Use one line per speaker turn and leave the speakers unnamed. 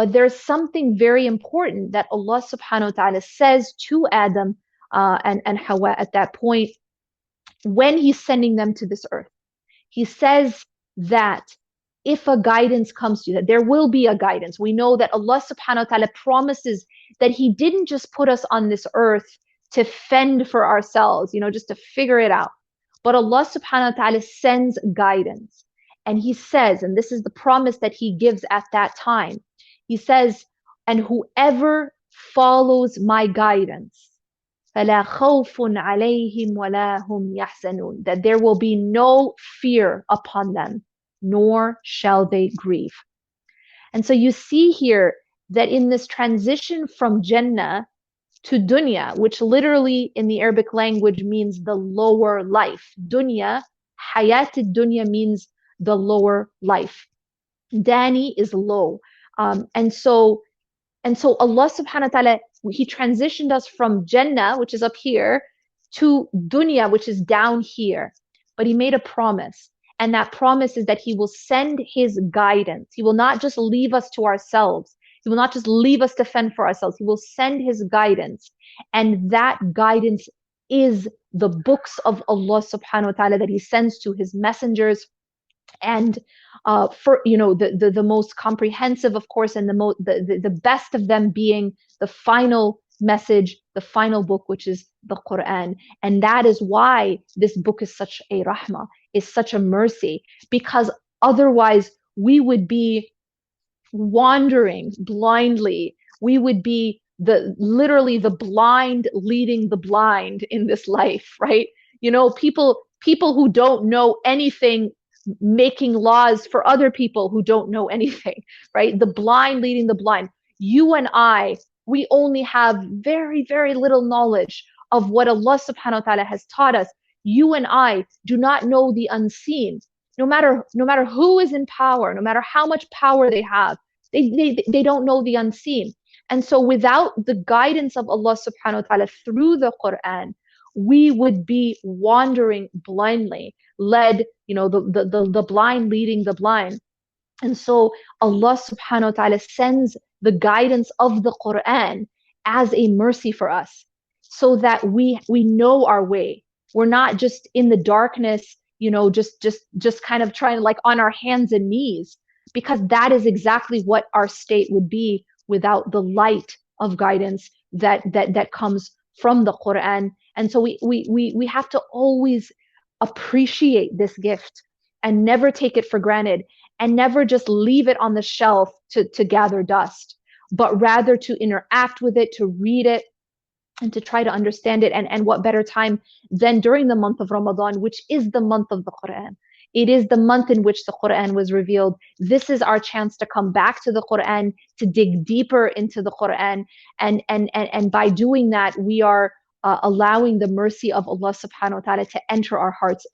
But there's something very important that Allah subhanahu wa ta'ala says to Adam and Hawa at that point when he's sending them to this earth. He says that if a guidance comes to you, that there will be a guidance. We know that Allah subhanahu wa ta'ala promises that He didn't just put us on this earth to fend for ourselves, just to figure it out. But Allah subhanahu wa ta'ala sends guidance. And He says, and this is the promise that He gives at that time, He says, and whoever follows my guidance, فَلَا خَوْفٌ عَلَيْهِمْ وَلَا هُمْ يَحْزَنُونَ, that there will be no fear upon them, nor shall they grieve. And so you see here that in this transition from Jannah to dunya, which literally in the Arabic language means the lower life. Dunya, hayat dunya means the lower life. Dani is low. And so Allah subhanahu wa ta'ala, He transitioned us from Jannah, which is up here, to dunya, which is down here. But He made a promise. And that promise is that He will send His guidance. He will not just leave us to ourselves. He will not just leave us to fend for ourselves. He will send His guidance. And that guidance is the books of Allah subhanahu wa ta'ala that He sends to His messengers. And for the most comprehensive, of course, and the best of them being the final message, the final book, which is the Qur'an. And that is why this book is such a rahmah, is such a mercy, because otherwise we would be wandering blindly. We would be literally the blind leading the blind in this life, right? People who don't know anything making laws for other people who don't know anything, right? The blind leading the blind. You and I, we only have very, very little knowledge of what Allah subhanahu wa ta'ala has taught us. You and I do not know the unseen. No matter who is in power, no matter how much power they have, they don't know the unseen. And so without the guidance of Allah subhanahu wa ta'ala through the Qur'an, we would be wandering blindly, led, the blind leading the blind. And so Allah subhanahu wa ta'ala sends the guidance of the Qur'an as a mercy for us, so that we know our way. We're not just in the darkness, just kind of trying, like, on our hands and knees, because that is exactly what our state would be without the light of guidance that comes from the Qur'an. And so we have to always appreciate this gift and never take it for granted, and never just leave it on the shelf to gather dust, but rather to interact with it, to read it, and to try to understand it. And what better time than during the month of Ramadan, which is the month of the Qur'an. It is the month in which the Qur'an was revealed. This is our chance to come back to the Qur'an, to dig deeper into the Qur'an. And by doing that, we are allowing the mercy of Allah subhanahu wa ta'ala to enter our hearts.